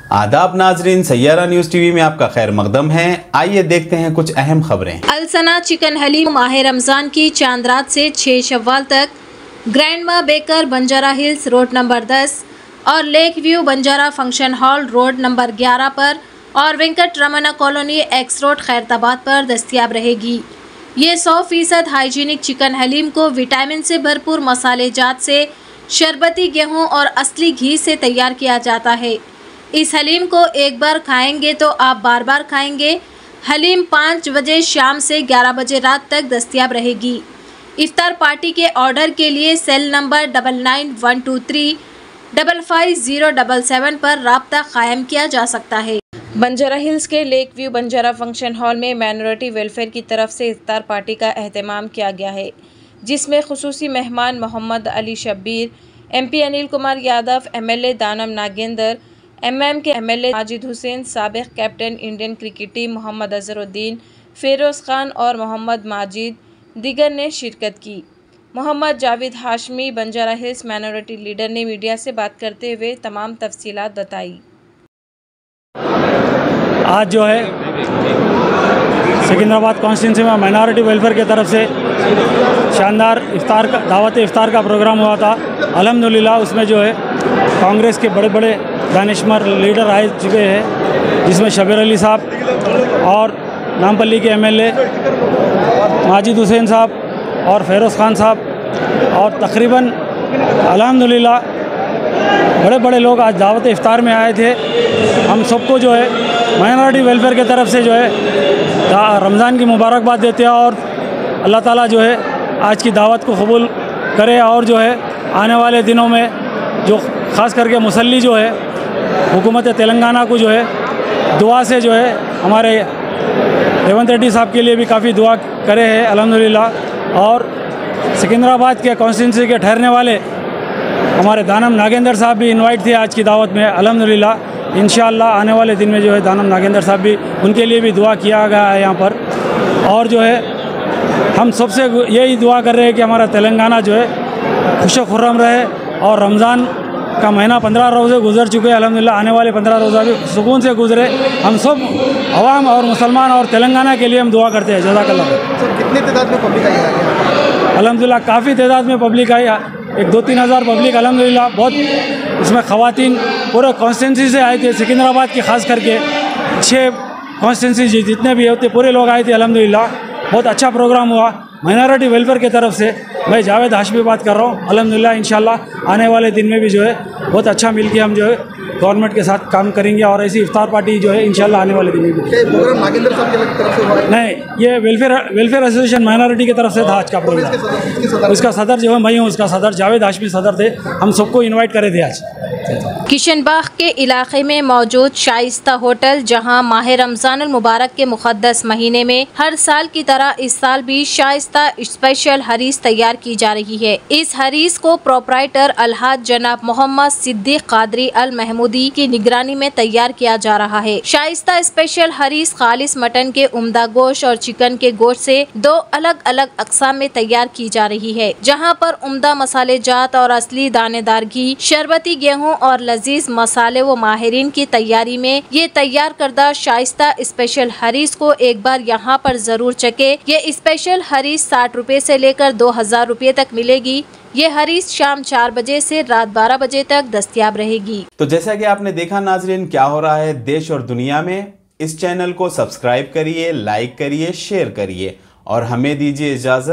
आदाब नाजरीन, Saiyaara news TV में आपका खैर मकदम है। आइए देखते हैं कुछ अहम खबरें। अलसना चिकन हलीम माह रमजान की चांद रात से 6 शव्वाल तक grandma baker Banjara hills road number 10 और lake view Banjara function hall road number 11 पर और Venkat Ramana colony X road Khairatabad पर दस्तियाब रहेगी। ये 100% हाइजीनिक चिकन हलीम को विटामिन से भरपूर मसाले जात से शरबती गेहूं और असली घी से तैयार किया जाता है। इस हलीम को एक बार खाएंगे तो आप बार बार खाएंगे। हलीम 5 बजे शाम से 11 बजे रात तक दस्तियाब रहेगी। इफ्तार पार्टी के ऑर्डर के लिए सेल नंबर 9912355077 पर राब्ता कायम किया जा सकता है। बंजारा हिल्स के lake view Banjara function hall में माइनॉरिटी वेलफेयर की तरफ से इफ्तार पार्टी का एहतमाम किया गया है, जिसमें खुसूसी मेहमान मोहम्मद अली शब्बीर, MP अनिल कुमार यादव, MLA दानम नागेंद्र, MM के MLA माजिद हुसैन, साबिक captain Indian cricket team Mohammad Azharuddin, Firoz Khan और मोहम्मद माजिद दीगर ने शिरकत की। Mohammad Javed Hashmi, Banjara hills minority leader, ने मीडिया से बात करते हुए तमाम तफसीलात बताई। आज जो है सिकंदराबाद कॉन्स्टिट्यूंसी में माइनॉरिटी वेलफेयर की तरफ से शानदार दावत इफ्तार का प्रोग्राम हुआ था। अल्हम्दुलिल्लाह उसमें जो है कांग्रेस के बड़े बड़े दानिशमंद लीडर आ चुके हैं, जिसमें शबीर अली साहब और नामपल्ली के MLA माजिद हुसैन साहब और फिरोज़ खान साहब और तकरीबन अल्हम्दुलिल्लाह बड़े बड़े लोग आज दावत इफ्तार में आए थे। हम सबको जो है माइनॉरिटी वेलफेयर की तरफ से जो है रमज़ान की मुबारकबाद देते हैं और अल्लाह ताला जो है आज की दावत को कबूल करे और जो है आने वाले दिनों में जो ख़ास करके मुसल्ली जो है हुकूमत तेलंगाना को जो है दुआ से जो है हमारे रेवंत रेड्डी साहब के लिए भी काफ़ी दुआ करे हैं अल्हम्दुलिल्लाह। और सिकंदराबाद के कॉन्स्टिट्यूंसी के ठहरने वाले हमारे दानम नागेंद्र साहब भी इनवाइट थे आज की दावत में अल्हम्दुलिल्लाह। इंशाअल्लाह आने वाले दिन में जो है दानम नागेंद्र साहब भी, उनके लिए भी दुआ किया गया है यहाँ पर। और जो है हम सबसे यही दुआ कर रहे हैं कि हमारा तेलंगाना जो है खुश खुर्रम रहे और रमज़ान का महीना 15 रोज़े गुजर चुके हैं अल्हम्दुलिल्लाह, आने वाले 15 रोज़ा भी सुकून से गुजरे। हम सब अवाम और मुसलमान और तेलंगाना के लिए हम दुआ करते हैं। जज़ाकल्लाह। सर कितनी तादाद में पब्लिक आई है? अल्हम्दुलिल्लाह काफ़ी तादाद में पब्लिक आई, एक 2-3 हज़ार पब्लिक अल्हम्दुलिल्लाह। बहुत इसमें ख़वातीन पूरे कॉन्स्टिट्यूंसी से आए थे, सिकंदराबाद की ख़ास करके 6 कॉन्स्टिट्यूंसी जितने भी होते पूरे लोग आए थे अल्हम्दुलिल्लाह। बहुत अच्छा प्रोग्राम हुआ माइनॉरिटी वेलफेयर की तरफ से। मैं जावेद हाशमी बात कर रहा हूँ। अल्हम्दुलिल्लाह इंशाल्लाह आने वाले दिन में भी जो है बहुत अच्छा मिल के हम जो है गवर्नमेंट के साथ काम करेंगे और ऐसी इफ्तार पार्टी जो है इंशाल्लाह आने वाले दिन में भी। प्रोग्राम नागेंद्र साहब की तरफ से हुआ है? नहीं, ये वेलफेयर एसोसिएशन माइनॉरिटी की तरफ से था आज का प्रोग्राम। उसका सदर जो है मैं हूँ, उसका सदर जावेद हाशमी सदर थे। हम सबको इन्वाइट करे थे आज। किशनबाग के इलाके में मौजूद शाइस्ता होटल, जहां माह रमजान मुबारक के मुक़द्दस महीने में हर साल की तरह इस साल भी शाइस्ता स्पेशल हरीस तैयार की जा रही है। इस हरीस को प्रोपराइटर अलहाज जनाब मोहम्मद सिद्दीक कादरी अल महमूदी की निगरानी में तैयार किया जा रहा है। शाइस्ता स्पेशल हरीस खालिस मटन के उम्दा गोश्त और चिकन के गोश्त से 2 अलग अलग अक़साम में तैयार की जा रही है, जहाँ पर उम्दा मसाले जात और असली दानेदार घी, शरबती गेहूँ और लजीज मसाले व माहिरीन की तैयारी में ये तैयार करदा शाइस्ता स्पेशल हरीस को एक बार यहाँ पर जरूर चखे। ये स्पेशल हरीस 60 रुपए से लेकर 2000 रुपए तक मिलेगी। ये हरीस शाम 4 बजे से रात 12 बजे तक दस्तयाब रहेगी। तो जैसा कि आपने देखा नाजरीन, क्या हो रहा है देश और दुनिया में। इस चैनल को सब्सक्राइब करिए, लाइक करिए, शेयर करिए और हमें दीजिए इजाजत।